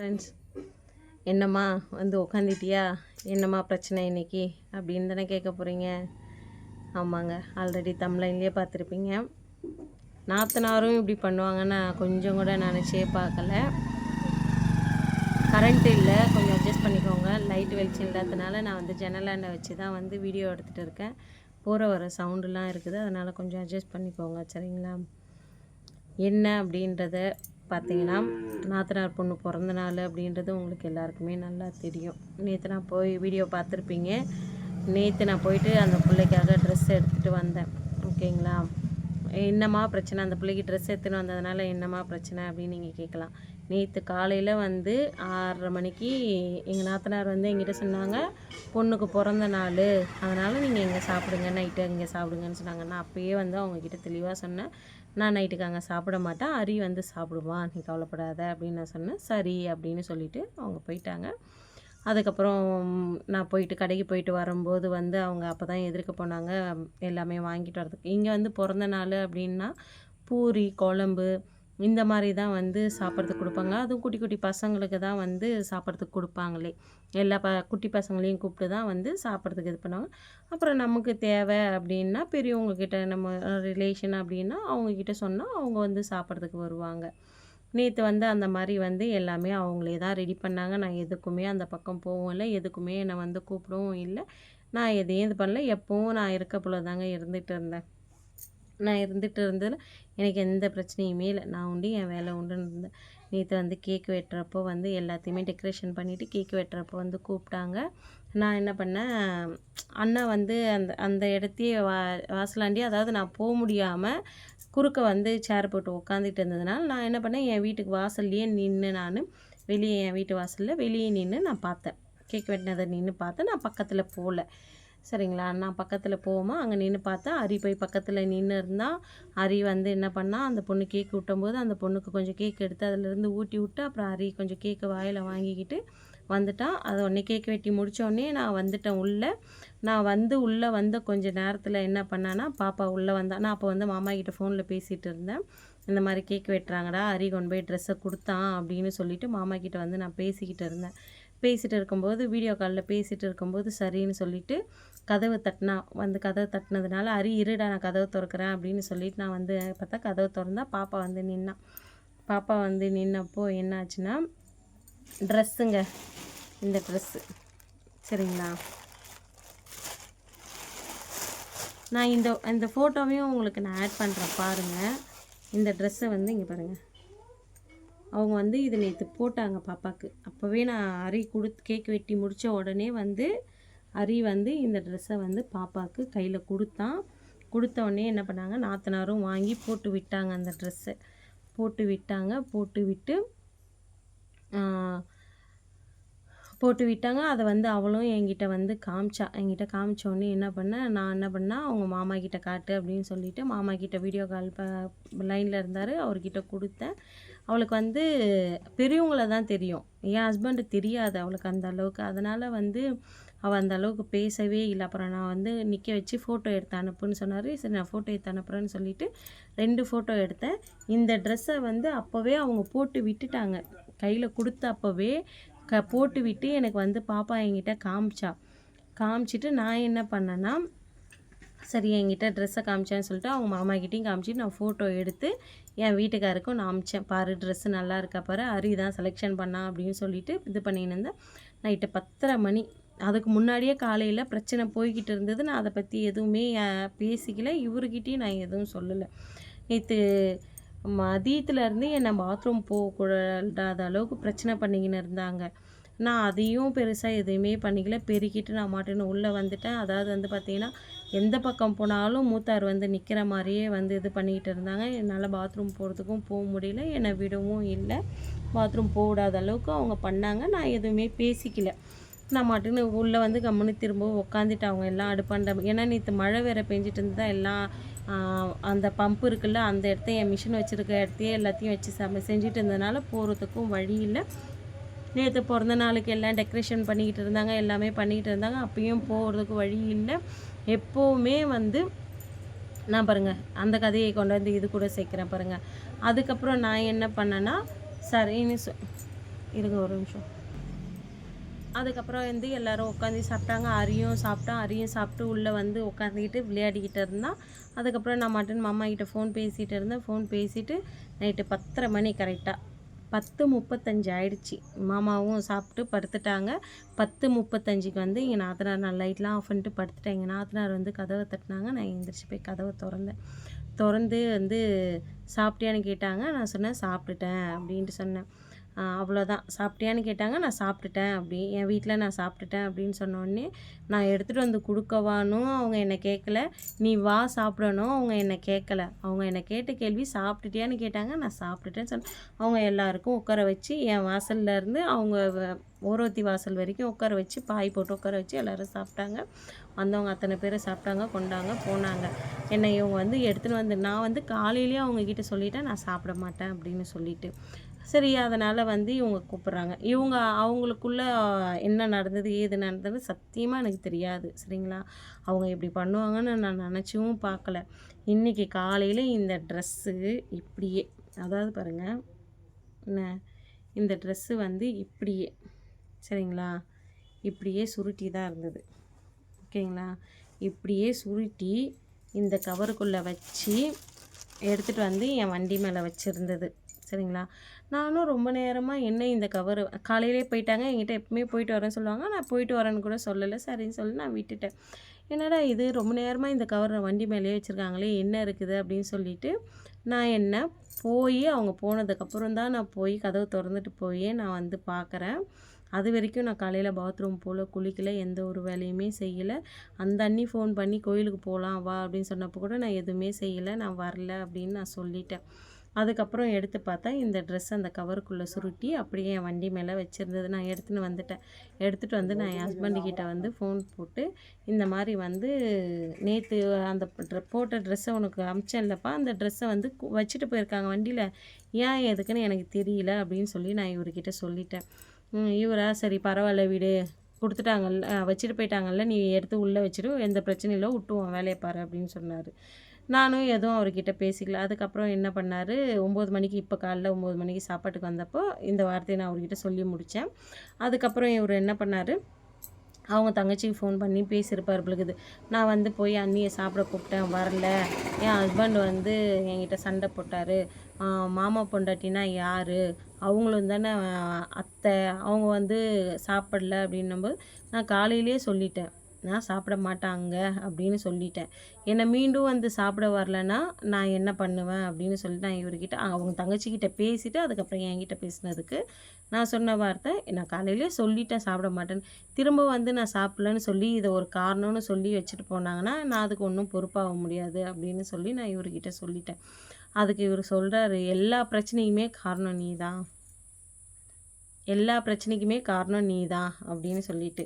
Friends, என்னம்மா வந்து உக்காந்துட்டியா, என்னம்மா பிரச்சனை இன்னைக்கு அப்படின்னு தானே கேட்க போகிறீங்க. ஆமாங்க, ஆல்ரெடி தம்ப்லைன்லேயே பார்த்துருப்பீங்க. நாத்தனாரும் இப்படி பண்ணுவாங்கன்னு நான் கொஞ்சம் கூட நினச்சே பார்க்கல. கரண்ட் இல்லை, கொஞ்சம் அட்ஜஸ்ட் பண்ணிக்கோங்க. லைட் வெளிச்சம் இல்லாததுனால நான் வந்து ஜன்னலாண்டை வச்சு தான் வந்து வீடியோ எடுத்துகிட்டு இருக்கேன். போகிற வர சவுண்டுலாம் இருக்குது, அதனால் கொஞ்சம் அட்ஜஸ்ட் பண்ணிக்கோங்க, சரிங்களா. என்ன அப்படின்றத பார்த்தீங்கன்னா, நாத்தனார் பொண்ணு பிறந்த நாள் அப்படின்றது உங்களுக்கு எல்லாருக்குமே நல்லா தெரியும். நேற்று நான் போய் வீடியோ பார்த்துருப்பீங்க. நேற்று நான் போயிட்டு அந்த பிள்ளைக்காக ட்ரெஸ் எடுத்துகிட்டு வந்தேன், ஓகேங்களா. என்னம்மா பிரச்சனை, அந்த பிள்ளைக்கு ட்ரெஸ் எடுத்துன்னு வந்ததுனால என்னம்மா பிரச்சனை அப்படின்னு நீங்கள் கேட்கலாம். நேற்று காலையில் வந்து 6:30 மணிக்கு எங்கள் நாத்தனார் வந்து எங்கிட்ட சொன்னாங்க, பொண்ணுக்கு பிறந்த நாள், அதனால் நீங்கள் இங்கே சாப்பிடுங்க, நைட்டு இங்கே சாப்பிடுங்கன்னு சொன்னாங்க. நான் அப்போயே வந்து அவங்கக்கிட்ட தெளிவாக சொன்னேன், நான் நைட்டுக்கு அங்கே சாப்பிட மாட்டேன், அரி வந்து சாப்பிடுவான், நீ கவலைப்படாத அப்படின்னு நான் சொன்னேன். சரி அப்படின்னு சொல்லிவிட்டு அவங்க போயிட்டாங்க. அதுக்கப்புறம் நான் போயிட்டு கடைக்கு போயிட்டு வரும்போது வந்து அவங்க அப்போ தான் எதிர்க்க போனாங்க எல்லாமே வாங்கிட்டு வரதுக்கு. இங்கே வந்து பிறந்த நாள் அப்படின்னா பூரி குழம்பு இந்த மாதிரி தான் வந்து சாப்பிட்றதுக்கு கொடுப்பாங்க. அதுவும் குட்டி குட்டி பசங்களுக்கு தான் வந்து சாப்பிட்றதுக்கு கொடுப்பாங்களே. எல்லா குட்டி பசங்களையும் கூப்பிட்டு தான் வந்து சாப்பிட்றதுக்கு இது பண்ணுவாங்க. அப்புறம் நமக்கு தேவை அப்படின்னா பெரியவங்கக்கிட்ட, நம்ம ரிலேஷன் அப்படின்னா அவங்கக்கிட்ட சொன்னால் அவங்க வந்து சாப்பிட்றதுக்கு வருவாங்க. நேற்று வந்து அந்த மாதிரி வந்து எல்லாமே அவங்களே தான் ரெடி பண்ணாங்க. நான் எதுக்குமே அந்த பக்கம் போகவும் இல்லை, எதுக்குமே என்னை வந்து கூப்பிடவும் இல்லை. நான் எதையும் இது பண்ணல. எப்போவும் நான் இருக்க போல தாங்க இருந்துகிட்டு இருந்தேன். நான் இருந்துகிட்டு இருந்ததில் எனக்கு எந்த பிரச்சனையுமே இல்லை. நான் உண்டு என் வேலை உண்டுன்னு இருந்தேன். நேற்று வந்து கேக் வெட்டுறப்போ வந்து எல்லாத்தையுமே டெக்கரேஷன் பண்ணிவிட்டு கேக் வெட்டுறப்போ வந்து கூப்பிட்டாங்க. நான் என்ன பண்ணேன், அண்ணா வந்து அந்த அந்த இடத்தையே வாசலாண்டி, அதாவது நான் போக முடியாமல் குறுக்க வந்து சேர் போட்டு உட்காந்துட்டு இருந்ததுனால நான் என்ன பண்ணேன், என் வீட்டுக்கு வாசல்லையே நின்று நான் வெளியே என் வீட்டு வாசலில் வெளியே நின்று நான் பார்த்தேன். கேக் வெட்டினதை நின்று பார்த்தேன். நான் பக்கத்தில் போகல, சரிங்களா. நான் பக்கத்தில் போகாமல் அங்கே நின்று பார்த்தேன். அரி போய் பக்கத்தில் நின்று இருந்தால், அரி வந்து என்ன பண்ணால், அந்த பொண்ணு கேக் விட்டும்போது அந்த பொண்ணுக்கு கொஞ்சம் கேக் எடுத்து அதிலேருந்து ஊட்டி விட்டு, அப்புறம் அரி கொஞ்சம் கேக்கை வாயில் வாங்கிக்கிட்டு வந்துட்டான். அதை உடனே கேக் வெட்டி முடித்தோடனே நான் வந்துட்டேன் உள்ளே. நான் வந்து உள்ளே வந்த கொஞ்சம் நேரத்தில் என்ன பண்ணேன்னா, பாப்பா உள்ளே வந்தா. நான் அப்போ வந்து மாமா கிட்ட ஃபோனில் பேசிகிட்டு இருந்தேன். இந்த மாதிரி கேக் வெட்டுறாங்கடா, அரி கொண்டு போய் ட்ரெஸ்ஸை கொடுத்தான் அப்படின்னு சொல்லிவிட்டு மாமா கிட்ட வந்து நான் பேசிக்கிட்டு இருந்தேன். பேசிகிட்டு இருக்கும்போது வீடியோ காலில் பேசிகிட்டு இருக்கும்போது சரின்னு சொல்லிவிட்டு கதவு தட்டினா. வந்து கதவு தட்டினதுனால, அரி இருடா நான் கதவு திறக்கிறேன் அப்படின்னு சொல்லிட்டு நான் வந்து பார்த்தா கதவு திறந்தா பாப்பா வந்து நின்னான். பாப்பா வந்து நின்னப்போ என்ன ஆச்சுன்னா, ட்ரெஸ்ஸுங்க, இந்த ட்ரெஸ்ஸு, சரிங்களா. நான் இந்த ஃபோட்டோவையும் உங்களுக்கு நான் ஆட் பண்ணுறேன் பாருங்கள். இந்த ட்ரெஸ்ஸை வந்து இங்கே பாருங்கள். அவங்க வந்து இது நேற்று போட்டாங்க பாப்பாவுக்கு. அப்போவே நான் அரி கேக் வெட்டி முடித்த உடனே வந்து அரி வந்து இந்த ட்ரெஸ்ஸை வந்து பாப்பாவுக்கு கையில் கொடுத்தான். கொடுத்த உடனே என்ன பண்ணாங்க, நாத்தனாரும் வாங்கி போட்டு விட்டாங்க. அந்த ட்ரெஸ்ஸை போட்டு விட்டாங்க. போட்டு விட்டாங்க. அதை வந்து அவளும் என்கிட்ட வந்து காமிச்சா. என்கிட்ட காமிச்சோடனே நான் என்ன பண்ணேன், அவங்க மாமா கிட்ட காட்டு அப்படின்னு சொல்லிவிட்டு மாமா கிட்ட வீடியோ கால் லைனில் இருந்தார், அவர்கிட்ட கொடுத்தேன். அவளுக்கு வந்து பெரியவங்கள தான் தெரியும், என் ஹஸ்பண்டு தெரியாது அவளுக்கு அந்த அளவுக்கு. அதனால் வந்து அவள் அந்த அளவுக்கு பேசவே இல்லை. அப்புறம் நான் வந்து நிற்க வச்சு ஃபோட்டோ எடுத்து அனுப்புன்னு சொன்னார். சரி நான் ஃபோட்டோ எடுத்து அனுப்புகிறேன்னு சொல்லிவிட்டு 2 ஃபோட்டோ எடுத்தேன். இந்த ட்ரெஸ்ஸை வந்து அப்போவே அவங்க போட்டு விட்டுட்டாங்க. கையில் கொடுத்த அப்போவே போட்டு விட்டு எனக்கு வந்து பாப்பா என்கிட்ட காமிச்சிட்டு நான் என்ன பண்ணேன்னா, சரி என்கிட்ட ட்ரெஸ்ஸை காமிச்சேன்னு சொல்லிட்டு அவங்க மாமாக்கிட்டையும் காமிச்சிட்டு நான் ஃபோட்டோ எடுத்து என் வீட்டுக்காருக்கும் நான் அமிச்சேன். பாரு ட்ரெஸ்ஸு நல்லா இருக்கா பாரு, அரி தான் செலெக்ஷன் பண்ணா அப்படின்னு சொல்லிட்டு இது பண்ணின்னு இருந்தேன். நைட்டு 10:30 மணி. அதுக்கு முன்னாடியே காலையில் பிரச்சனை போய்கிட்டு இருந்தது. நான் அதை பற்றி எதுவுமே பேசிக்கல, இவர்கிட்டையும் நான் எதுவும் சொல்லலை. நேற்று மதியத்துலேருந்து என்னை பாத்ரூம் போகக்கூடாத அளவுக்கு பிரச்சனை பண்ணிக்கின்னு இருந்தாங்க. நான் அதையும் பெருசாக எதுவுமே பண்ணிக்கல, பெருக்கிட்டு நான் மாட்டேன்னு உள்ளே வந்துட்டேன். அதாவது வந்து பார்த்திங்கன்னா, எந்த பக்கம் போனாலும் மூத்தார் வந்து நிற்கிற மாதிரியே வந்து இது பண்ணிக்கிட்டு இருந்தாங்க. என்னால் பாத்ரூம் போகிறதுக்கும் போக முடியல, என்னை விடவும் இல்லை. பாத்ரூம் போகாத அளவுக்கு அவங்க பண்ணாங்க. நான் எதுவுமே பேசிக்கல. நான் மாட்டுன்னு உள்ளே வந்து கம்முன்னு திரும்ப உட்காந்துட்டு அவங்க எல்லாம் அடுப்பாண்ட, ஏன்னா நேற்று மழை வேறு பெஞ்சிட்டு இருந்ததா, எல்லாம் அந்த பம்பு இருக்குல்ல அந்த இடத்த, என் மிஷின் வச்சுருக்க இடத்தையே எல்லாத்தையும் வச்சு செஞ்சுட்டு இருந்ததுனால போகிறதுக்கும் வழி இல்லை. நேற்று பிறந்த நாளுக்கு எல்லாம் டெக்கரேஷன் பண்ணிக்கிட்டு இருந்தாங்க, எல்லாமே பண்ணிக்கிட்டு இருந்தாங்க. அப்பயும் போகிறதுக்கு வழி இல்லை. எப்போவுமே வந்து நான் பாருங்கள் அந்த கதையை கொண்டு வந்து இது கூட சேர்க்குறேன் பாருங்கள். அதுக்கப்புறம் நான் என்ன பண்ணேன்னா, சரின்னு இருங்க ஒரு நிமிஷம். அதுக்கப்புறம் வந்து எல்லோரும் உட்காந்து சாப்பிட்டாங்க. அரியும் சாப்பிட்டான். அரியும் சாப்பிட்டு உள்ளே வந்து உட்காந்துக்கிட்டு விளையாடிக்கிட்டு இருந்தான். அதுக்கப்புறம் நான் மட்டும் மாமா கிட்ட ஃபோன் பேசிகிட்டு இருந்தேன். ஃபோன் பேசிவிட்டு நைட்டு 10:30 மணி கரெக்டாக 10:35 ஆயிடுச்சு. மாமாவும் சாப்பிட்டு படுத்துட்டாங்க. 10:35க்கு வந்து எங்கள் நாத்தனார், நான் லைட்லாம் ஆஃப் பண்ணிட்டு படுத்துட்டேன். எங்கள் நாத்தனார் வந்து கதவை தட்டினாங்க. நான் எழுந்திரிச்சு போய் கதவை திறந்தேன். திறந்து வந்து சாப்பிட்டியான்னு கேட்டாங்க. நான் சொன்னேன் சாப்பிட்டுட்டேன் அப்படின்ட்டு சொன்னேன். அவ்வளோதான். சாப்பிட்டியான்னு கேட்டாங்க. நான் சாப்பிட்டுட்டேன் என் வீட்டில் நான் சாப்பிட்டுட்டேன் அப்படின்னு சொன்னோடனே, நான் எடுத்துகிட்டு வந்து கொடுக்கவானும் அவங்க என்னை கேட்கல. நீ வா சாப்பிடணும் அவங்க என்னை கேட்கல. அவங்க என்னை கேட்ட கேள்வி சாப்பிட்டுட்டியான்னு கேட்டாங்க. நான் சாப்பிட்டுட்டேன்னு சொன்னேன். அவங்க எல்லாருக்கும் உட்கார வச்சு என் வாசல்லேருந்து அவங்க ஓரோத்தி வாசல் வரைக்கும் உட்கார வச்சு பாய் போட்டு உட்கார வச்சு எல்லோரும் சாப்பிட்டாங்க. வந்தவங்க அத்தனை பேர் சாப்பிட்டாங்க, கொண்டாங்க, போனாங்க. என்னை இவங்க வந்து எடுத்துன்னு வந்து நான் வந்து காலையிலேயே அவங்கக்கிட்ட சொல்லிட்டேன் நான் சாப்பிட மாட்டேன் அப்படின்னு சொல்லிட்டு. சரி, அதனால் வந்து இவங்க கூப்பிட்றாங்க. அவங்களுக்குள்ள என்ன நடந்தது ஏது நடந்தது சத்தியமாக எனக்கு தெரியாது. சரிங்களா? அவங்க இப்படி பண்ணுவாங்கன்னு நான் நினச்சும் பார்க்கல. இன்றைக்கி காலையில் இந்த ட்ரெஸ்ஸு இப்படியே, அதாவது பாருங்கள், என்ன இந்த ட்ரெஸ்ஸு வந்து இப்படியே, சரிங்களா, இப்படியே சுருட்டி தான் இருந்தது. ஓகேங்களா? இப்படியே சுருட்டி இந்த கவருக்குள்ளே வச்சு எடுத்துகிட்டு வந்து என் வண்டி மேலே வச்சுருந்தது. சரிங்களா? நானும் ரொம்ப நேரமாக என்ன இந்த கவரு காலையிலே போயிட்டாங்க. என்கிட்ட எப்பவுமே போயிட்டு வரேன்னு சொல்லுவாங்க. நான் போயிட்டு வரேன்னு கூட சொல்லலை. சரின்னு சொல்லி நான் விட்டுட்டேன். என்னடா இது ரொம்ப நேரமாக இந்த கவர் வண்டி மேலேயே வச்சுருக்காங்களே, என்ன இருக்குது அப்படின்னு சொல்லிட்டு நான் என்ன போய் அவங்க போனதுக்கப்புறம் தான் நான் போய் கதவு திறந்துட்டு போய் நான் வந்து பார்க்குறேன். அது வரைக்கும் நான் காலையில் பாத்ரூம் போகல, குளிக்கல, எந்த ஒரு வேலையுமே செய்யலை. அந்த அண்ணி ஃபோன் பண்ணி கோயிலுக்கு போகலாம் வா அப்படின்னு சொன்னப்போ கூட நான் எதுவுமே செய்யலை, நான் வரல அப்படின்னு நான் சொல்லிட்டேன். அதுக்கப்புறம் எடுத்து பார்த்தா இந்த ட்ரெஸ் அந்த கவருக்குள்ளே சுருட்டி அப்படியே என் வண்டி மேலே வச்சுருந்தது. நான் எடுத்துன்னு வந்துட்டேன். எடுத்துகிட்டு வந்து நான் என் ஹஸ்பண்டுக்கிட்ட வந்து ஃபோன் போட்டு இந்த மாதிரி வந்து நேற்று அந்த போட்ட ட்ரெஸ்ஸை உனக்கு அமிச்சேன்லப்பா, அந்த ட்ரெஸ்ஸை வந்து வச்சுட்டு போயிருக்காங்க வண்டியில், ஏன் எதுக்குன்னு எனக்கு தெரியல அப்படின்னு சொல்லி நான் இவர்கிட்ட சொல்லிட்டேன். இவரா சரி பரவாயில்ல விடு, கொடுத்துட்டாங்கல்ல, வச்சுட்டு போயிட்டாங்கல்ல, நீ எடுத்து உள்ளே வச்சுட்டு எந்த பிரச்சனையும் இல்லை, விட்டுவோம் வேலையை பாரு அப்படின்னு சொன்னார். நானும் எதுவும் அவர்கிட்ட பேசிக்கல. அதுக்கப்புறம் என்ன பண்ணார், 9 மணிக்கு இப்போ காலைல 9 மணிக்கு சாப்பாட்டுக்கு வந்தப்போ இந்த வார்த்தையை நான் அவர்கிட்ட சொல்லி முடித்தேன். அதுக்கப்புறம் இவர் என்ன பண்ணார், அவங்க தங்கச்சிக்கு ஃபோன் பண்ணி பேசியிருப்பார் பிள்ளைக்குது. நான் வந்து போய் அண்ணியை சாப்பிட கூப்பிட்டேன் வரல, என் ஹஸ்பண்ட் வந்து என்கிட்ட சண்டை போட்டார், மாமா பொண்டாட்டினா யார், அவங்களும் தானே அத்தை, அவங்க வந்து சாப்பிடல அப்படின்னும்போது நான் காலையிலே சொல்லிட்டேன், நான் சாப்பிட மாட்டாங்க அப்படின்னு சொல்லிட்டேன். என்னை மீண்டும் வந்து சாப்பிட வரலன்னா நான் என்ன பண்ணுவேன் அப்படின்னு சொல்லிட்டு நான் இவர்கிட்ட அவங்க தங்கச்சிக்கிட்ட பேசிவிட்டு அதுக்கப்புறம் என்கிட்ட பேசினதுக்கு நான் சொன்ன வார்த்தை, நான் காலையிலே சொல்லிட்டேன் சாப்பிட மாட்டேன்னு, திரும்ப வந்து நான் சாப்பிட்லன்னு சொல்லி இதை ஒரு காரணம்னு சொல்லி வச்சுட்டு போனாங்கன்னா நான் அதுக்கு ஒன்றும் பொறுப்பாக முடியாது அப்படின்னு சொல்லி நான் இவர்கிட்ட சொல்லிட்டேன். அதுக்கு இவர் சொல்கிறாரு, எல்லா பிரச்சனையுமே காரணம் நீ தான், எல்லா பிரச்சனைக்குமே காரணம் நீ தான் அப்படின்னு சொல்லிட்டு.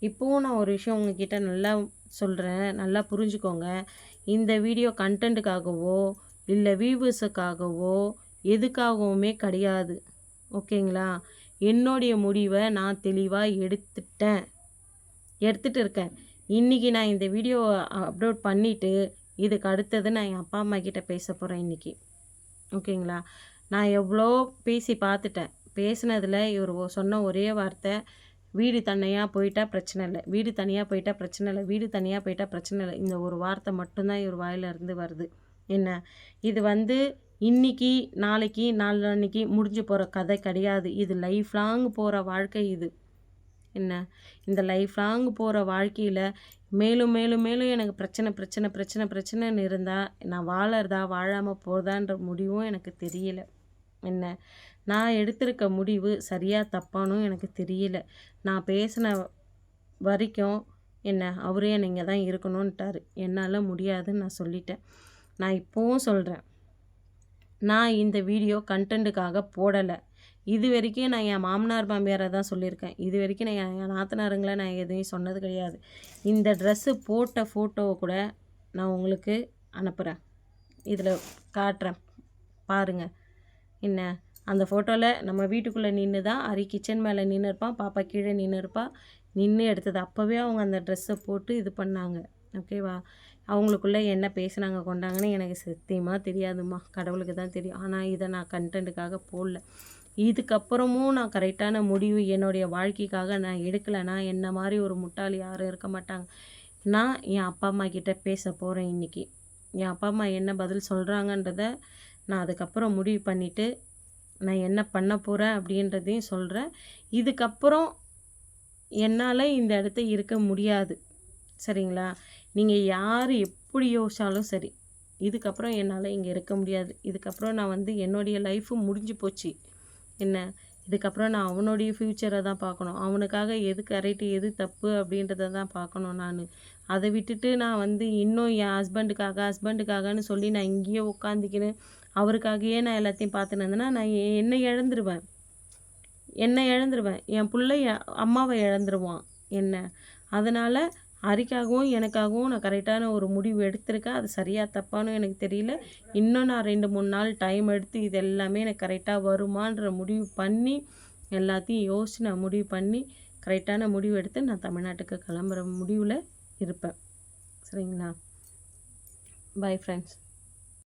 இப்போவும் நான் ஒரு விஷயம் உங்ககிட்ட நல்லா சொல்கிறேன், நல்லா புரிஞ்சுக்கோங்க. இந்த வீடியோ கண்டென்ட்டுக்காகவோ இல்லை வியூவர்ஸுக்காகவோ எதுக்காகவுமே கிடையாது. ஓகேங்களா? என்னுடைய முடிவை நான் தெளிவாக எடுத்துகிட்டு இருக்கேன். இன்றைக்கி நான் இந்த வீடியோ அப்லோட் பண்ணிவிட்டு இதுக்கு அடுத்தது நான் என் அப்பா அம்மா கிட்ட பேச போகிறேன் இன்றைக்கி. ஓகேங்களா? நான் எவ்வளோ பேசி பார்த்துட்டேன். பேசினதில் இவர் சொன்ன ஒரே வார்த்தை, வீடு தனியாக போயிட்டா பிரச்சனை இல்லை, வீடு தனியாக போயிட்டா பிரச்சனை இல்லை, வீடு தனியாக போயிட்டா பிரச்சனை இல்லை. இந்த ஒரு வார்த்தை மட்டும்தான் இவர் வாயிலிருந்து வருது. என்ன இது வந்து இன்றைக்கி நாளைக்கு நாளன்னைக்கு முடிஞ்சு போகிற கதை கிடையாது. இது லைஃப் லாங் போகிற வாழ்க்கை இது. என்ன இந்த லைஃப் லாங் போகிற வாழ்க்கையில் மேலும் மேலும் மேலும் எனக்கு பிரச்சனைன்னு இருந்தால் நான் வாழறதா வாழாமல் போகிறதான்ற முடிவும் எனக்கு தெரியல. என்ன நான் எடுத்திருக்க முடிவு சரியாக தப்பானும் எனக்கு தெரியல. நான் பேசின வரைக்கும் என்ன அவரே நீங்கள் தான் இருக்கணுன்ட்டார். என்னால் முடியாதுன்னு நான் சொல்லிட்டேன். நான் இப்போவும் சொல்கிறேன், நான் இந்த வீடியோ கண்டென்ட்டுக்காக போடலை. இது வரைக்கும் நான் என் மாமனார் மாமியாரை தான் சொல்லியிருக்கேன். இது வரைக்கும் நான் என் நாத்தனாருங்களை நான் எதையும் சொன்னது கிடையாது. இந்த ட்ரெஸ்ஸு போட்ட ஃபோட்டோவை கூட நான் உங்களுக்கு அனுப்புகிறேன், இதில் காட்டுறேன் பாருங்கள். என்ன அந்த ஃபோட்டோவில் நம்ம வீட்டுக்குள்ளே நின்று தான் கிச்சன் மேலே நின்று இருப்பான், பாப்பா கீழே நின்று இருப்பா, நின்று எடுத்தது. அப்போவே அவங்க அந்த ட்ரெஸ்ஸை போட்டு இது பண்ணாங்க. ஓகேவா? அவங்களுக்குள்ளே என்ன பேசுனாங்க கொண்டாங்கன்னு எனக்கு சத்தியமாக தெரியாதும்மா, கடவுளுக்கு தான் தெரியும். ஆனால் இதை நான் கண்டென்ட்டுக்காக போடல. இதுக்கப்புறமும் நான் கரெக்டான முடிவு என்னுடைய வாழ்க்கைக்காக நான் எடுக்கலைன்னா என்ன மாதிரி ஒரு முட்டாள் யாரும் இருக்க மாட்டாங்க. நான் என் அப்பா அம்மா கிட்ட பேச போகிறேன் இன்றைக்கி. என் அப்பா அம்மா என்ன பதில் சொல்கிறாங்கன்றத நான் அதுக்கப்புறம் முடிவு பண்ணிவிட்டு நான் என்ன பண்ண போகிறேன் அப்படின்றதையும் சொல்கிறேன். இதுக்கப்புறம் என்னால் இந்த இடத்த இருக்க முடியாது. சரிங்களா? நீங்கள் யார் எப்படி யோசிச்சாலும் சரி, இதுக்கப்புறம் என்னால் இங்கே இருக்க முடியாது. இதுக்கப்புறம் நான் வந்து என்னுடைய லைஃபு முடிஞ்சு போச்சு. என்ன, இதுக்கப்புறம் நான் அவனுடைய ஃப்யூச்சரை தான் பார்க்கணும். அவனுக்காக எது கரெக்டு எது தப்பு அப்படின்றத தான் பார்க்கணும் நான். அதை விட்டுட்டு நான் வந்து இன்னும் என் ஹஸ்பண்டுக்காகன்னு சொல்லி நான் இங்கேயே உட்காந்துக்கின்னு அவருக்காகவே நான் எல்லாத்தையும் பார்த்துன்னு இருந்தேன்னா நான் என்னை இழந்துருவேன். என் பிள்ளை அம்மாவை இழந்துருவான் என்ன. அதனால் ஹரிக்காகவும் எனக்காகவும் நான் கரெக்டான ஒரு முடிவு எடுத்திருக்கேன். அது சரியா தப்பான்னு எனக்கு தெரியல. இன்னும் நான் 2-3 நாள் டைம் எடுத்து இது எல்லாமே எனக்கு கரெக்டாக வருமான்ற முடிவு பண்ணி எல்லாத்தையும் யோசித்து நான் முடிவு பண்ணி கரெக்டான முடிவு எடுத்து நான் தமிழ்நாட்டுக்கு கிளம்புற முடிவில் இருப்பேன். சரிங்களா? Bye friends.